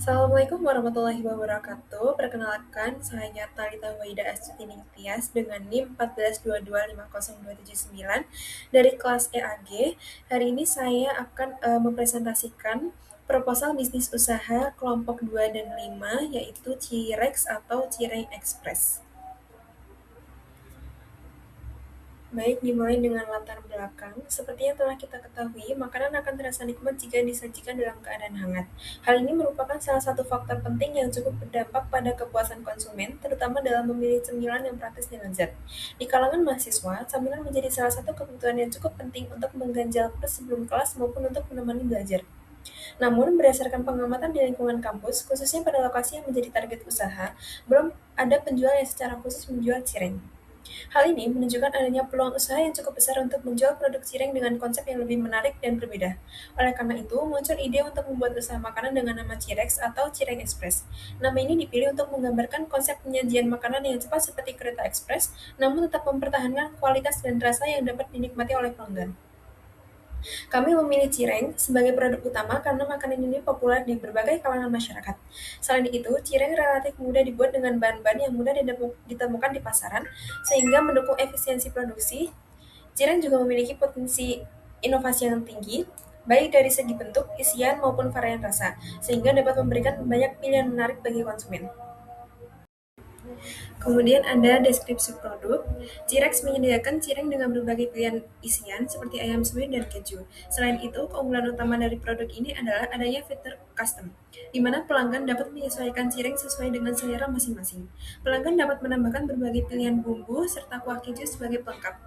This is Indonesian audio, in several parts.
Assalamualaikum warahmatullahi wabarakatuh. Perkenalkan, saya Talita Waida Astuti Ningtyas dengan NIM 142250279 dari kelas EAG. Hari ini saya akan mempresentasikan proposal bisnis usaha kelompok 2 dan 5, yaitu Cirex atau Cireng Express. Baik, dimulai dengan latar belakang. Seperti yang telah kita ketahui, makanan akan terasa nikmat jika disajikan dalam keadaan hangat. Hal ini merupakan salah satu faktor penting yang cukup berdampak pada kepuasan konsumen, terutama dalam memilih cemilan yang praktis dan lezat. Di kalangan mahasiswa, camilan menjadi salah satu kebutuhan yang cukup penting untuk mengganjal perut sebelum kelas maupun untuk menemani belajar. Namun, berdasarkan pengamatan di lingkungan kampus, khususnya pada lokasi yang menjadi target usaha, belum ada penjual yang secara khusus menjual cireng. Hal ini menunjukkan adanya peluang usaha yang cukup besar untuk menjual produk cireng dengan konsep yang lebih menarik dan berbeda. Oleh karena itu, muncul ide untuk membuat usaha makanan dengan nama Cirex atau Cireng Express. Nama ini dipilih untuk menggambarkan konsep penyajian makanan yang cepat seperti kereta ekspres, namun tetap mempertahankan kualitas dan rasa yang dapat dinikmati oleh pelanggan. Kami memilih cireng sebagai produk utama karena makanan ini populer di berbagai kalangan masyarakat. Selain itu, cireng relatif mudah dibuat dengan bahan-bahan yang mudah ditemukan di pasaran, sehingga mendukung efisiensi produksi. Cireng juga memiliki potensi inovasi yang tinggi, baik dari segi bentuk, isian, maupun varian rasa, sehingga dapat memberikan banyak pilihan menarik bagi konsumen. Kemudian ada deskripsi produk. Cirex menyediakan cireng dengan berbagai pilihan isian seperti ayam suwir dan keju. Selain itu, keunggulan utama dari produk ini adalah adanya fitur custom, di mana pelanggan dapat menyesuaikan cireng sesuai dengan selera masing-masing. Pelanggan dapat menambahkan berbagai pilihan bumbu serta kuah keju sebagai pelengkap.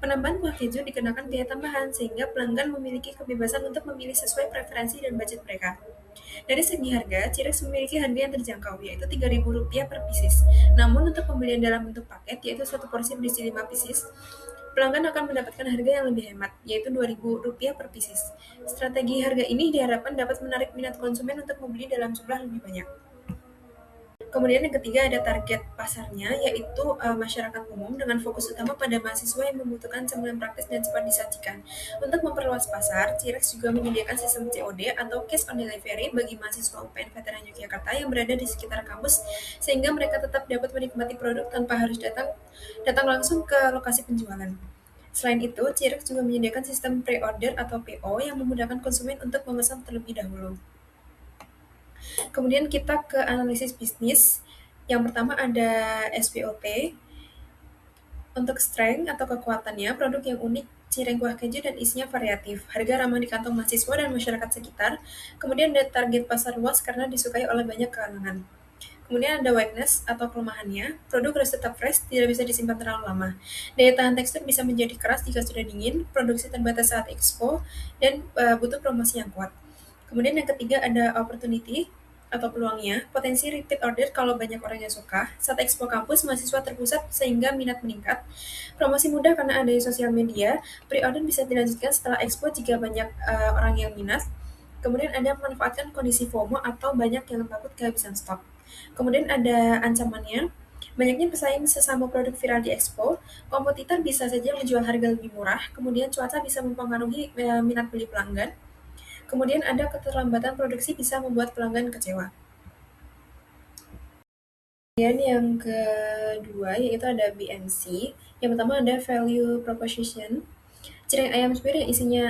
Penambahan kuah keju dikenakan biaya tambahan sehingga pelanggan memiliki kebebasan untuk memilih sesuai preferensi dan budget mereka. Dari segi harga, Cirex memiliki harga yang terjangkau, yaitu Rp3.000 per pieces. Namun untuk pembelian dalam bentuk paket, yaitu satu porsi berisi 5 pieces, pelanggan akan mendapatkan harga yang lebih hemat, yaitu Rp2.000 per pieces. Strategi harga ini diharapkan dapat menarik minat konsumen untuk membeli dalam jumlah lebih banyak. Kemudian yang ketiga ada target pasarnya, yaitu masyarakat umum dengan fokus utama pada mahasiswa yang membutuhkan camilan praktis dan cepat disajikan. Untuk memperluas pasar, Cirex juga menyediakan sistem COD atau Cash on Delivery bagi mahasiswa UPN Veteran Yogyakarta yang berada di sekitar kampus, sehingga mereka tetap dapat menikmati produk tanpa harus datang langsung ke lokasi penjualan. Selain itu, Cirex juga menyediakan sistem pre-order atau PO yang memudahkan konsumen untuk memesan terlebih dahulu. Kemudian kita ke analisis bisnis. Yang pertama ada SWOT. Untuk strength atau kekuatannya, produk yang unik, cireng kuah keju dan isinya variatif. Harga ramah di kantong mahasiswa dan masyarakat sekitar. Kemudian ada target pasar luas karena disukai oleh banyak kalangan. Kemudian ada weakness atau kelemahannya, produk harus tetap fresh, tidak bisa disimpan terlalu lama. Daya tahan tekstur bisa menjadi keras jika sudah dingin, produksi terbatas saat expo, dan butuh promosi yang kuat. Kemudian yang ketiga ada opportunity atau peluangnya, potensi repeat order kalau banyak orang yang suka. Saat expo kampus, mahasiswa terpusat sehingga minat meningkat. Promosi mudah karena adanya sosial media, pre-order bisa dilanjutkan setelah expo jika banyak orang yang minat. Kemudian ada memanfaatkan kondisi FOMO atau banyak yang takut kehabisan stok. Kemudian ada ancamannya, banyaknya pesaing sesama produk viral di expo, kompetitor bisa saja menjual harga lebih murah, kemudian cuaca bisa mempengaruhi minat beli pelanggan, kemudian ada keterlambatan produksi bisa membuat pelanggan kecewa. Kemudian yang kedua yaitu ada BNC. Yang pertama ada value proposition. Cireng ayam suwir yang isinya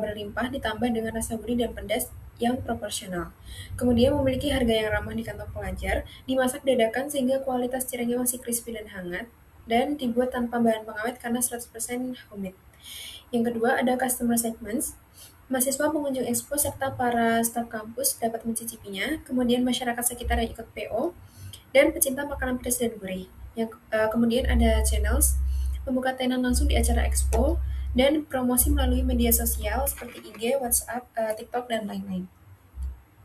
berlimpah ditambah dengan rasa gurih dan pedas yang proporsional. Kemudian memiliki harga yang ramah di kantong pelajar, dimasak dadakan sehingga kualitas cirengnya masih crispy dan hangat, dan dibuat tanpa bahan pengawet karena 100% homemade. Yang kedua ada customer segments. Mahasiswa pengunjung expo serta para staf kampus dapat mencicipinya, kemudian masyarakat sekitar yang ikut PO, dan pecinta makanan pedas dan gurih. Kemudian ada channels, membuka tenan langsung di acara expo, dan promosi melalui media sosial seperti IG, WhatsApp, TikTok, dan lain-lain.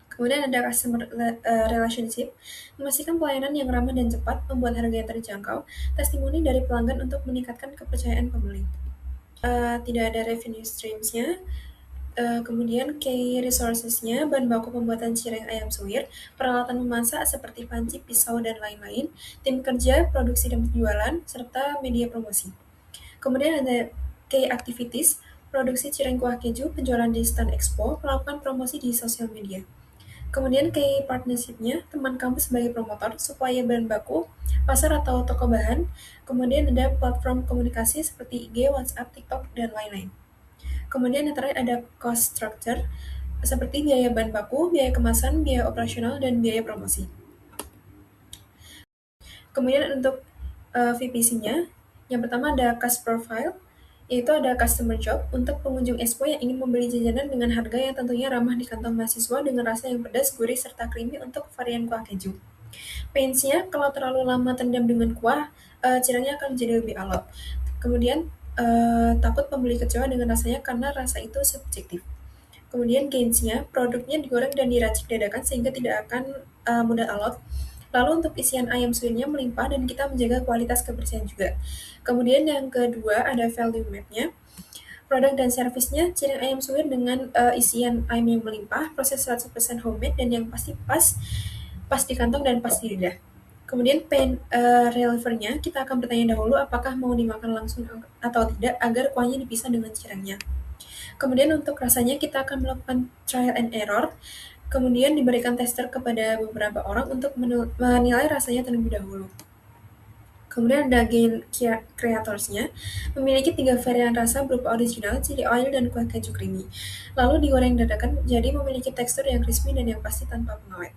Kemudian ada customer relationship, memastikan pelayanan yang ramah dan cepat, membuat harga yang terjangkau, testimoni dari pelanggan untuk meningkatkan kepercayaan pembeli. Tidak ada revenue streams-nya. Kemudian key resources-nya, bahan baku pembuatan cireng ayam suwir, peralatan memasak seperti panci, pisau, dan lain-lain, tim kerja, produksi dan penjualan, serta media promosi. Kemudian ada key activities, produksi cireng kuah keju, penjualan di stand expo, melakukan promosi di sosial media. Kemudian key partnership-nya, teman kampus sebagai promotor, supaya bahan baku, pasar atau toko bahan. Kemudian ada platform komunikasi seperti IG, WhatsApp, TikTok, dan lain-lain. Kemudian yang terakhir ada cost structure, seperti biaya bahan baku, biaya kemasan, biaya operasional, dan biaya promosi. Kemudian untuk VPC-nya, yang pertama ada cost profile, yaitu ada customer job untuk pengunjung expo yang ingin membeli jajanan dengan harga yang tentunya ramah di kantong mahasiswa dengan rasa yang pedas, gurih, serta creamy untuk varian kuah keju. Pains-nya, kalau terlalu lama terendam dengan kuah, cirengnya akan menjadi lebih alot. Kemudian, takut pembeli kecewa dengan rasanya karena rasa itu subjektif. Kemudian gains-nya, produknya digoreng dan diracik dadakan sehingga tidak akan mudah alot. Lalu untuk isian ayam suwirnya melimpah dan kita menjaga kualitas kebersihan juga. Kemudian yang kedua ada value map-nya. Produk dan servisnya, cireng ayam suwir dengan isian ayam yang melimpah, proses 100% homemade dan yang pasti pas di kantong dan pas di lidah. Kemudian pain reliever-nya, kita akan bertanya dahulu apakah mau dimakan langsung atau tidak agar kuahnya dipisah dengan cirengnya. Kemudian untuk rasanya kita akan melakukan trial and error, kemudian diberikan tester kepada beberapa orang untuk menilai rasanya terlebih dahulu. Kemudian ada gain creators-nya, memiliki 3 varian rasa berupa original, chili oil, dan kuah keju creamy. Lalu digoreng dadakan, jadi memiliki tekstur yang crispy dan yang pasti tanpa pengawet.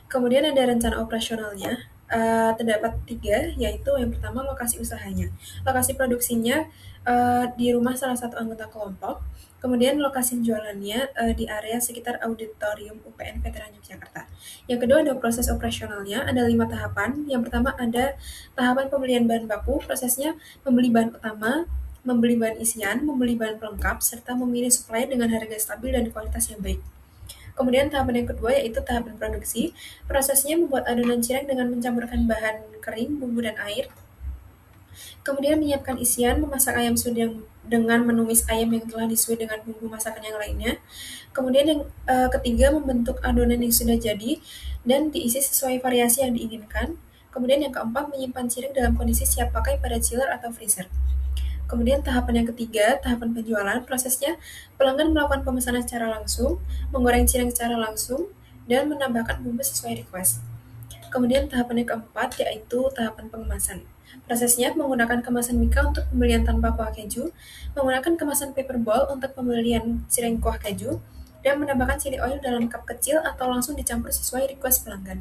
Kemudian ada rencana operasionalnya, terdapat 3, yaitu yang pertama lokasi usahanya. Lokasi produksinya di rumah salah satu anggota kelompok, kemudian lokasi jualannya di area sekitar auditorium UPN Veteran Yogyakarta. Yang kedua ada proses operasionalnya, ada 5 tahapan. Yang pertama ada tahapan pembelian bahan baku, prosesnya membeli bahan utama, membeli bahan isian, membeli bahan pelengkap, serta memilih supplier dengan harga stabil dan kualitas yang baik. Kemudian tahapan yang kedua yaitu tahapan produksi. Prosesnya membuat adonan cireng dengan mencampurkan bahan kering, bumbu, dan air. Kemudian menyiapkan isian, memasak ayam suwir dengan menumis ayam yang telah disuir dengan bumbu masakan yang lainnya. Kemudian yang ketiga membentuk adonan yang sudah jadi dan diisi sesuai variasi yang diinginkan. Kemudian yang keempat menyimpan cireng dalam kondisi siap pakai pada chiller atau freezer. Kemudian tahapan yang ketiga, tahapan penjualan, prosesnya pelanggan melakukan pemesanan secara langsung, menggoreng cireng secara langsung, dan menambahkan bumbu sesuai request. Kemudian tahapan yang keempat yaitu tahapan pengemasan. Prosesnya menggunakan kemasan mika untuk pembelian tanpa kuah keju, menggunakan kemasan paper bowl untuk pembelian cireng kuah keju, dan menambahkan chili oil dalam cup kecil atau langsung dicampur sesuai request pelanggan.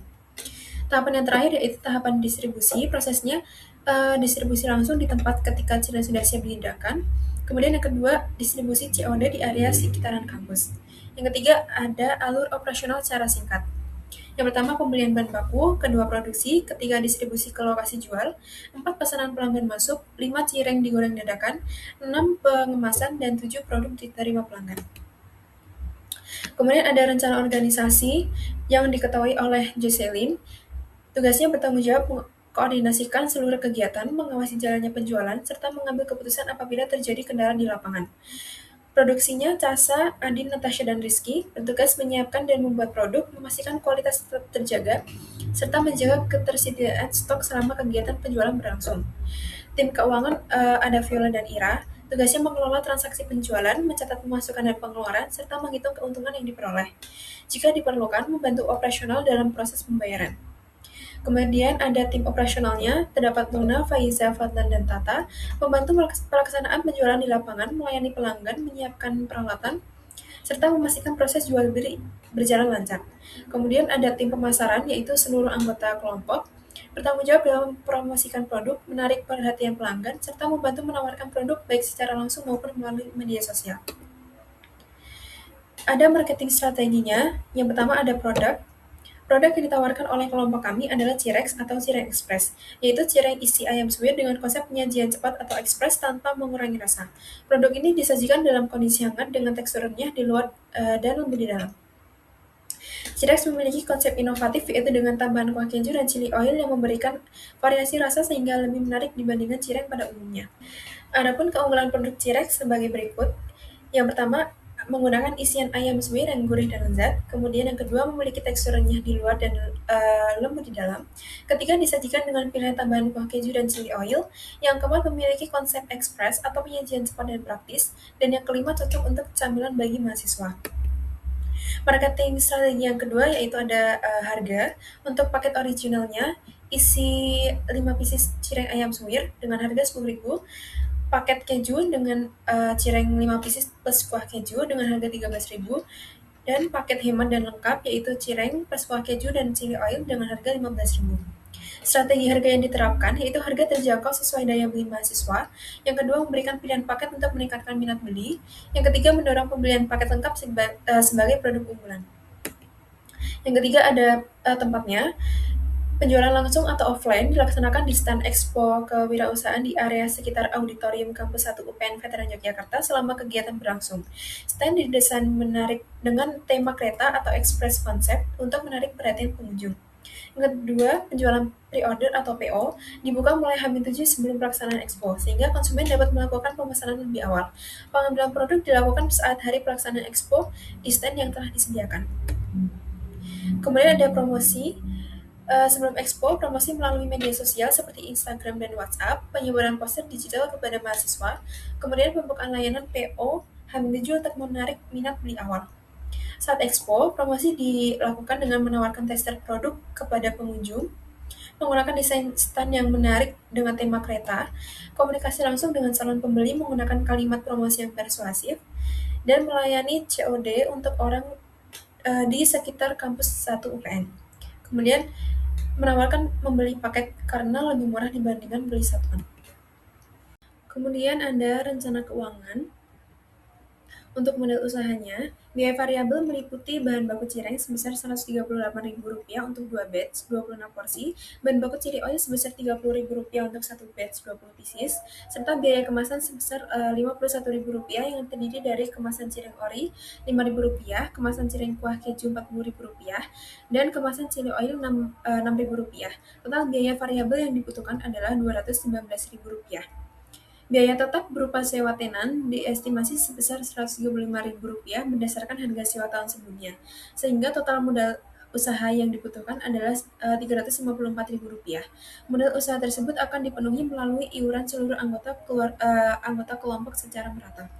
Tahapan yang terakhir yaitu tahapan distribusi. Prosesnya distribusi langsung di tempat ketika cireng sudah siap dihidangkan. Kemudian yang kedua, distribusi COD di area sekitaran kampus. Yang ketiga, ada alur operasional secara singkat. Yang pertama, pembelian bahan baku, kedua produksi, ketiga distribusi ke lokasi jual, 4 pesanan pelanggan masuk, 5 cireng digoreng dadakan, 6 pengemasan, dan 7 produk diterima pelanggan. Kemudian ada rencana organisasi yang diketahui oleh Jocelyn. Tugasnya bertanggung jawab koordinasikan seluruh kegiatan, mengawasi jalannya penjualan, serta mengambil keputusan apabila terjadi kendala di lapangan. Produksinya Casa, Adin, Natasha, dan Rizky bertugas menyiapkan dan membuat produk, memastikan kualitas tetap terjaga, serta menjaga ketersediaan stok selama kegiatan penjualan berlangsung. Tim keuangan ada Viola dan Ira, tugasnya mengelola transaksi penjualan, mencatat pemasukan dan pengeluaran, serta menghitung keuntungan yang diperoleh. Jika diperlukan, membantu operasional dalam proses pembayaran. Kemudian ada tim operasionalnya, terdapat Luna, Faiza, Fadlan, dan Tata, membantu pelaksanaan penjualan di lapangan, melayani pelanggan, menyiapkan peralatan, serta memastikan proses jual beli berjalan lancar. Kemudian ada tim pemasaran, yaitu seluruh anggota kelompok, bertanggung jawab dalam mempromosikan produk, menarik perhatian pelanggan, serta membantu menawarkan produk baik secara langsung maupun melalui media sosial. Ada marketing strateginya, yang pertama ada produk. Produk yang ditawarkan oleh kelompok kami adalah Cirex atau Cireng Express, yaitu cireng isi ayam suwir dengan konsep penyajian cepat atau ekspres tanpa mengurangi rasa. Produk ini disajikan dalam kondisi hangat dengan tekstur renyah di luar dan lembut di dalam. Cirex memiliki konsep inovatif yaitu dengan tambahan kuah keju dan chili oil yang memberikan variasi rasa sehingga lebih menarik dibandingkan cireng pada umumnya. Adapun keunggulan produk Cirex sebagai berikut. Yang pertama, menggunakan isian ayam suwir yang gurih dan lezat. Kemudian yang kedua, memiliki tekstur renyah di luar dan lembut di dalam. Ketiga, disajikan dengan pilihan tambahan kuah keju dan chili oil. Yang keempat, memiliki konsep ekspres atau penyajian cepat dan praktis. Dan yang kelima, cocok untuk camilan bagi mahasiswa. Marketing strategi yang kedua yaitu ada harga. Untuk paket originalnya isi 5 pieces cireng ayam suwir dengan harga 10.000, paket keju dengan cireng 5 pieces plus kuah keju dengan harga 13.000, dan paket hemat dan lengkap yaitu cireng plus kuah keju dan chili oil dengan harga 15.000. Strategi harga yang diterapkan yaitu harga terjangkau sesuai daya beli mahasiswa. Yang kedua, memberikan pilihan paket untuk meningkatkan minat beli. Yang ketiga, mendorong pembelian paket lengkap sebagai produk unggulan. Yang ketiga ada tempatnya. Penjualan langsung atau offline dilaksanakan di stand Expo Kewirausahaan di area sekitar Auditorium Kampus 1 UPN Veteran Yogyakarta selama kegiatan berlangsung. Stand didesain menarik dengan tema kereta atau express concept untuk menarik perhatian pengunjung. Yang kedua, penjualan pre-order atau PO dibuka mulai H-7 sebelum pelaksanaan Expo, sehingga konsumen dapat melakukan pemesanan lebih awal. Pengambilan produk dilakukan saat hari pelaksanaan Expo di stand yang telah disediakan. Kemudian ada promosi. Sebelum Expo, promosi melalui media sosial seperti Instagram dan WhatsApp, penyebaran poster digital kepada mahasiswa, kemudian pembukaan layanan PO H-7 untuk menarik minat beli awal. Saat Expo, promosi dilakukan dengan menawarkan tester produk kepada pengunjung, menggunakan desain stand yang menarik dengan tema kereta, komunikasi langsung dengan calon pembeli menggunakan kalimat promosi yang persuasif, dan melayani COD untuk orang di sekitar kampus 1 UPN. Kemudian menawarkan membeli paket karena lebih murah dibandingkan beli satuan. Kemudian ada rencana keuangan. Untuk modal usahanya, biaya variabel meliputi bahan baku cireng sebesar Rp138.000 untuk 2 batch 26 porsi, bahan baku chili oil sebesar Rp30.000 untuk 1 batch 20 pieces, serta biaya kemasan sebesar Rp51.000 yang terdiri dari kemasan cireng ori Rp5.000, kemasan cireng kuah keju Rp40.000, dan kemasan chili oil Rp6.000. Total biaya variabel yang dibutuhkan adalah Rp219.000. Biaya tetap berupa sewa tenan diestimasi sebesar Rp135.000 berdasarkan harga sewa tahun sebelumnya, sehingga total modal usaha yang dibutuhkan adalah Rp354.000. Modal usaha tersebut akan dipenuhi melalui iuran seluruh anggota kelompok secara merata.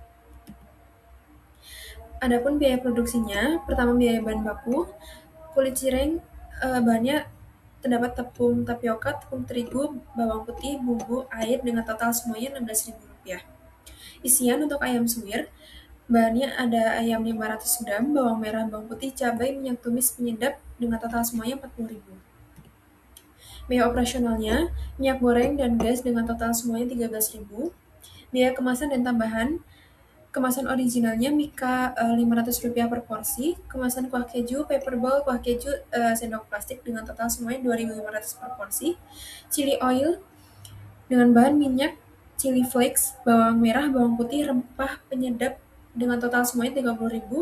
Adapun biaya produksinya, pertama biaya bahan baku, kulit cireng bahannya terdapat tepung tapioka, tepung terigu, bawang putih, bumbu, air dengan total semuanya Rp16.000. Isian untuk ayam suwir, bahannya ada ayam 500 gram, bawang merah, bawang putih, cabai, minyak tumis, penyedap dengan total semuanya Rp40.000. Biaya operasionalnya, minyak goreng dan gas dengan total semuanya Rp13.000. Biaya kemasan dan tambahan, kemasan originalnya Mika Rp500 per porsi, kemasan kuah keju, paper bowl, kuah keju sendok plastik dengan total semuanya Rp2.500 per porsi, chili oil dengan bahan minyak, chili flakes, bawang merah, bawang putih, rempah penyedap dengan total semuanya Rp30.000,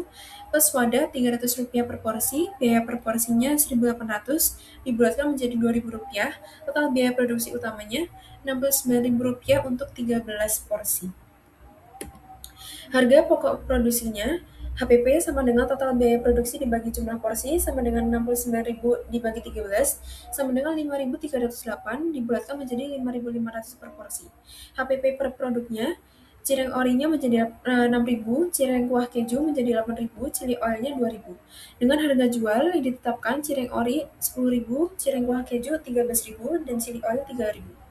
plus wadah Rp300 per porsi, biaya per porsinya Rp1.800, dibulatkan menjadi Rp2.000, total biaya produksi utamanya Rp69.000 untuk 13 porsi. Harga pokok produksinya, HPP sama dengan total biaya produksi dibagi jumlah porsi sama dengan Rp69.000 dibagi 13 sama dengan Rp5.308 dibulatkan menjadi Rp5.500 per porsi. HPP per produknya, cireng orinya menjadi Rp6.000, cireng kuah keju menjadi Rp8.000, chili oilnya Rp2.000. Dengan harga jual yang ditetapkan cireng ori Rp10.000, cireng kuah keju Rp13.000, dan chili oil Rp3.000.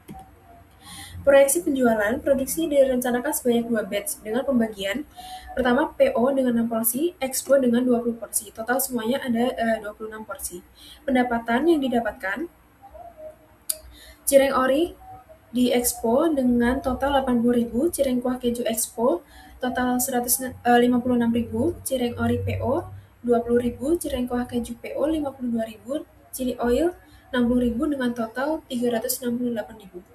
Proyeksi penjualan, produksi direncanakan sebanyak 2 batch dengan pembagian. Pertama, PO dengan 6 porsi, Expo dengan 20 porsi. Total semuanya ada 26 porsi. Pendapatan yang didapatkan, cireng ori di Expo dengan total Rp80.000, cireng kuah keju Expo total Rp156.000, cireng ori PO Rp20.000, cireng kuah keju PO Rp52.000, chili oil Rp60.000 dengan total Rp368.000.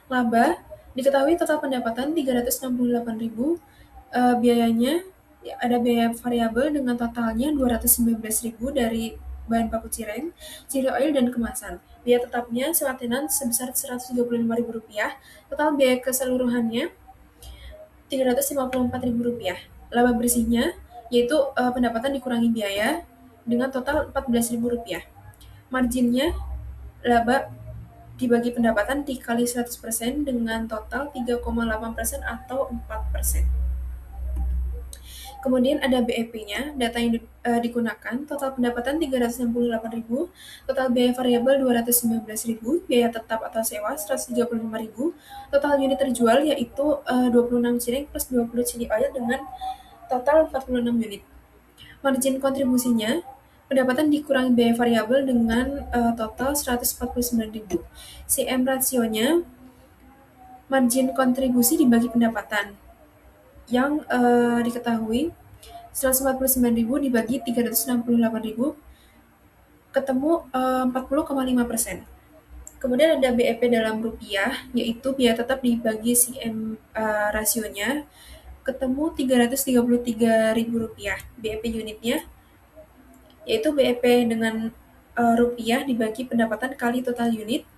Laba, diketahui total pendapatan Rp368.000, biayanya ada biaya variabel dengan totalnya Rp219.000 dari bahan baku cireng, chili oil, dan kemasan. Biaya tetapnya sewa tenan sebesar Rp135.000, total biaya keseluruhannya Rp354.000. Laba bersihnya, yaitu pendapatan dikurangi biaya dengan total Rp14.000. Marginnya, laba dibagi pendapatan dikali 100% dengan total 3,8% atau 4%. Kemudian ada BEP-nya, data yang digunakan, total pendapatan 368.000, total biaya variabel 219.000, biaya tetap atau sewa 135.000, total unit terjual yaitu 26 cireng plus 20 chili oil dengan total 46 unit. Margin kontribusinya, pendapatan dikurangi biaya variabel dengan total 149.000. CM rasionya, margin kontribusi dibagi pendapatan yang diketahui 149.000 dibagi 368.000 ketemu 40,5%. Kemudian ada BEP dalam rupiah, yaitu biaya tetap dibagi CM rasionya, ketemu Rp333.000. BEP unitnya, yaitu BEP dengan rupiah dibagi pendapatan kali total unit,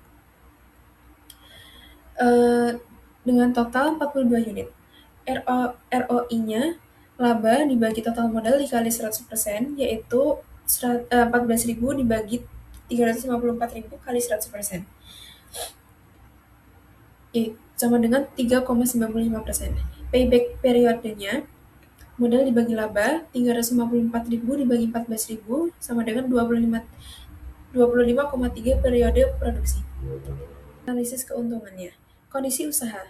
dengan total 42 unit. ROI-nya, laba dibagi total modal dikali 100%, yaitu 14.000 dibagi 354.000 kali 100%. Sama dengan 3,95%. Payback periodenya, modal dibagi laba, 354.000 dibagi 14.000 sama dengan 25,3 periode produksi. Analisis keuntungannya. Kondisi usaha,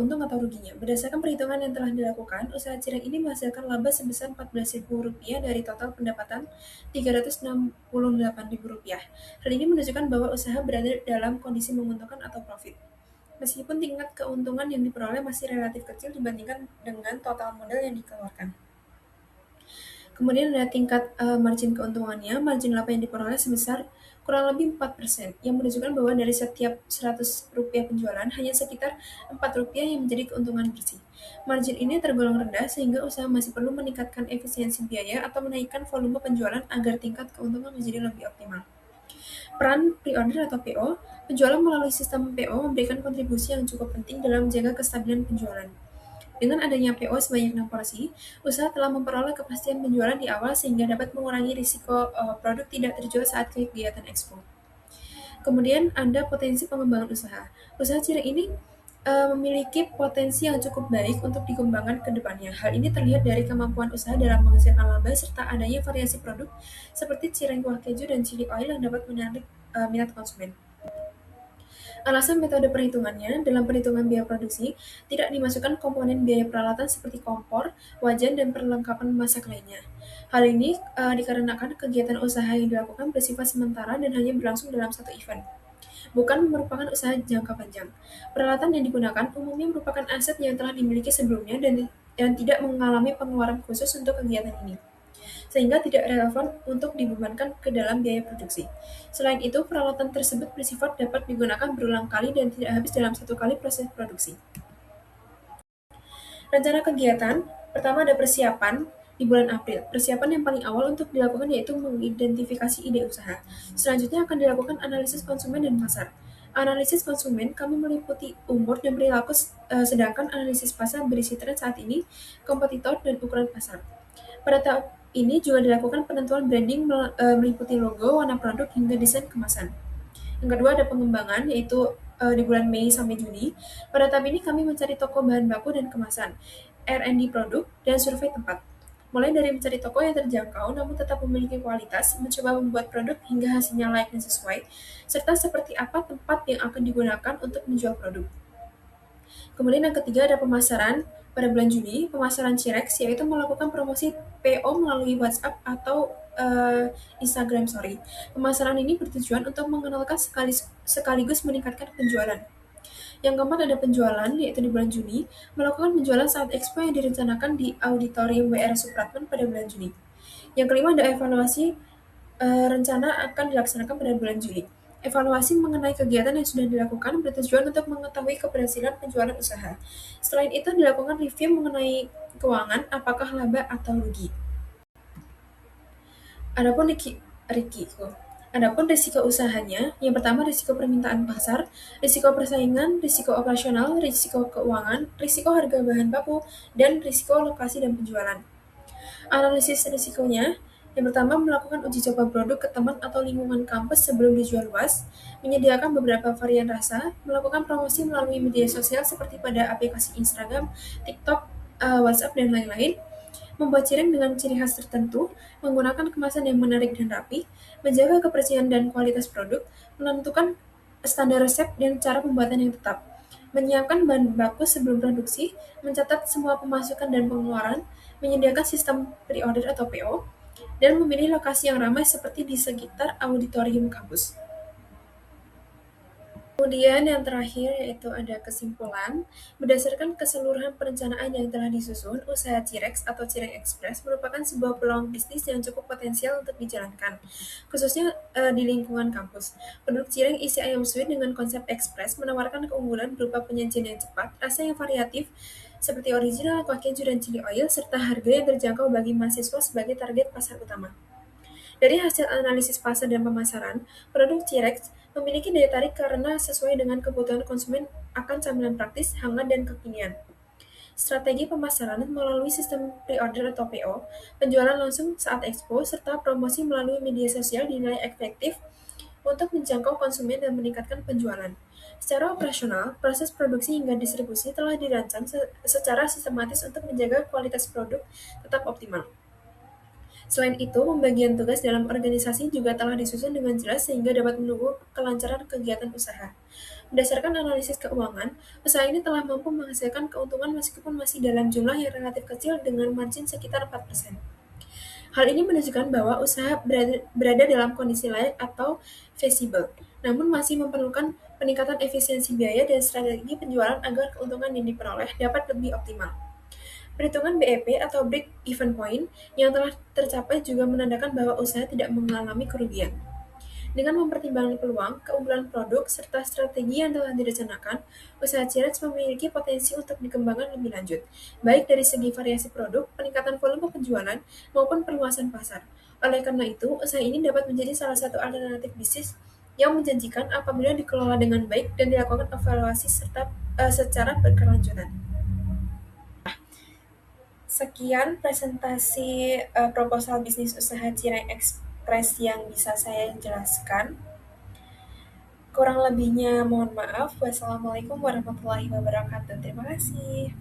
untung atau ruginya. Berdasarkan perhitungan yang telah dilakukan, usaha cireng ini menghasilkan laba sebesar Rp14.000 dari total pendapatan Rp368.000. Hal ini menunjukkan bahwa usaha berada dalam kondisi menguntungkan atau profit. Meskipun tingkat keuntungan yang diperoleh masih relatif kecil dibandingkan dengan total modal yang dikeluarkan. Kemudian ada tingkat margin keuntungannya, margin laba yang diperoleh sebesar kurang lebih 4%, yang menunjukkan bahwa dari setiap Rp100 penjualan, hanya sekitar Rp4 yang menjadi keuntungan bersih. Margin ini tergolong rendah sehingga usaha masih perlu meningkatkan efisiensi biaya atau menaikkan volume penjualan agar tingkat keuntungan menjadi lebih optimal. Peran pre-order atau PO, penjualan melalui sistem PO memberikan kontribusi yang cukup penting dalam menjaga kestabilan penjualan. Dengan adanya PO sebanyak 6 porsi, usaha telah memperoleh kepastian penjualan di awal sehingga dapat mengurangi risiko produk tidak terjual saat kegiatan ekspor. Kemudian ada potensi pengembangan usaha. Usaha cireng ini memiliki potensi yang cukup baik untuk dikembangkan ke depannya. Hal ini terlihat dari kemampuan usaha dalam menghasilkan laba serta adanya variasi produk seperti cireng kuah keju dan chili oil yang dapat menarik minat konsumen. Alasan metode perhitungannya, dalam perhitungan biaya produksi, tidak dimasukkan komponen biaya peralatan seperti kompor, wajan, dan perlengkapan masak lainnya. Hal ini dikarenakan kegiatan usaha yang dilakukan bersifat sementara dan hanya berlangsung dalam satu event, bukan merupakan usaha jangka panjang. Peralatan yang digunakan umumnya merupakan aset yang telah dimiliki sebelumnya dan tidak mengalami pengeluaran khusus untuk kegiatan ini, sehingga tidak relevan untuk dibebankan ke dalam biaya produksi. Selain itu, peralatan tersebut bersifat dapat digunakan berulang kali dan tidak habis dalam satu kali proses produksi. Rencana kegiatan, pertama ada persiapan di bulan April. Persiapan yang paling awal untuk dilakukan yaitu mengidentifikasi ide usaha. Selanjutnya akan dilakukan analisis konsumen dan pasar. Analisis konsumen kami meliputi umur dan perilaku, sedangkan analisis pasar berisi tren saat ini, kompetitor, dan ukuran pasar. Pada tahap ini juga dilakukan penentuan branding meliputi logo, warna produk, hingga desain kemasan. Yang kedua ada pengembangan, yaitu di bulan Mei sampai Juni. Pada tahap ini kami mencari toko bahan baku dan kemasan, R&D produk, dan survei tempat. Mulai dari mencari toko yang terjangkau namun tetap memiliki kualitas, mencoba membuat produk hingga hasilnya layak dan sesuai, serta seperti apa tempat yang akan digunakan untuk menjual produk. Kemudian yang ketiga ada pemasaran. Pada bulan Juni, pemasaran Cirex yaitu melakukan promosi PO melalui WhatsApp atau Instagram Story. Pemasaran ini bertujuan untuk mengenalkan sekaligus meningkatkan penjualan. Yang keempat ada penjualan, yaitu di bulan Juni, melakukan penjualan saat expo yang direncanakan di Auditorium WR Supratman pada bulan Juni. Yang kelima ada evaluasi, rencana akan dilaksanakan pada bulan Juli. Evaluasi mengenai kegiatan yang sudah dilakukan bertujuan untuk mengetahui keberhasilan penjualan usaha. Selain itu, dilakukan review mengenai keuangan, apakah laba atau rugi. Adapun risiko usahanya, yang pertama risiko permintaan pasar, risiko persaingan, risiko operasional, risiko keuangan, risiko harga bahan baku, dan risiko lokasi dan penjualan. Analisis risikonya, yang pertama melakukan uji coba produk ke teman atau lingkungan kampus sebelum dijual luas, menyediakan beberapa varian rasa, melakukan promosi melalui media sosial seperti pada aplikasi Instagram, TikTok, WhatsApp, dan lain-lain, membuat cireng dengan ciri khas tertentu, menggunakan kemasan yang menarik dan rapi, menjaga kebersihan dan kualitas produk, menentukan standar resep dan cara pembuatan yang tetap, menyiapkan bahan baku sebelum produksi, mencatat semua pemasukan dan pengeluaran, menyediakan sistem pre-order atau PO, dan memilih lokasi yang ramai seperti di sekitar auditorium kampus. Kemudian yang terakhir yaitu ada kesimpulan. Berdasarkan keseluruhan perencanaan yang telah disusun, usaha Cirex atau Cireng Express merupakan sebuah peluang bisnis yang cukup potensial untuk dijalankan, khususnya di lingkungan kampus. Produk Cireng isi ayam suwir dengan konsep express menawarkan keunggulan berupa penyajian yang cepat, rasa yang variatif seperti original, kuah keju, dan chili oil, serta harga yang terjangkau bagi mahasiswa sebagai target pasar utama. Dari hasil analisis pasar dan pemasaran, produk Cirex memiliki daya tarik karena sesuai dengan kebutuhan konsumen akan camilan praktis, hangat, dan kekinian. Strategi pemasaran melalui sistem pre-order atau PO, penjualan langsung saat expo, serta promosi melalui media sosial dinilai efektif untuk menjangkau konsumen dan meningkatkan penjualan. Secara operasional, proses produksi hingga distribusi telah dirancang secara sistematis untuk menjaga kualitas produk tetap optimal. Selain itu, pembagian tugas dalam organisasi juga telah disusun dengan jelas sehingga dapat mendukung kelancaran kegiatan usaha. Berdasarkan analisis keuangan, usaha ini telah mampu menghasilkan keuntungan meskipun masih dalam jumlah yang relatif kecil dengan margin sekitar 4%. Hal ini menunjukkan bahwa usaha berada dalam kondisi layak atau feasible, namun masih memerlukan peningkatan efisiensi biaya dan strategi penjualan agar keuntungan yang diperoleh dapat lebih optimal. Perhitungan BEP atau Break-Even Point yang telah tercapai juga menandakan bahwa usaha tidak mengalami kerugian. Dengan mempertimbangkan peluang, keunggulan produk, serta strategi yang telah direncanakan, usaha Cirex memiliki potensi untuk dikembangkan lebih lanjut, baik dari segi variasi produk, peningkatan volume penjualan, maupun perluasan pasar. Oleh karena itu, usaha ini dapat menjadi salah satu alternatif bisnis yang menjanjikan apabila dikelola dengan baik dan dilakukan evaluasi secara berkelanjutan. Sekian presentasi proposal bisnis usaha Cireng Express yang bisa saya jelaskan. Kurang lebihnya mohon maaf. Wassalamualaikum warahmatullahi wabarakatuh. Terima kasih.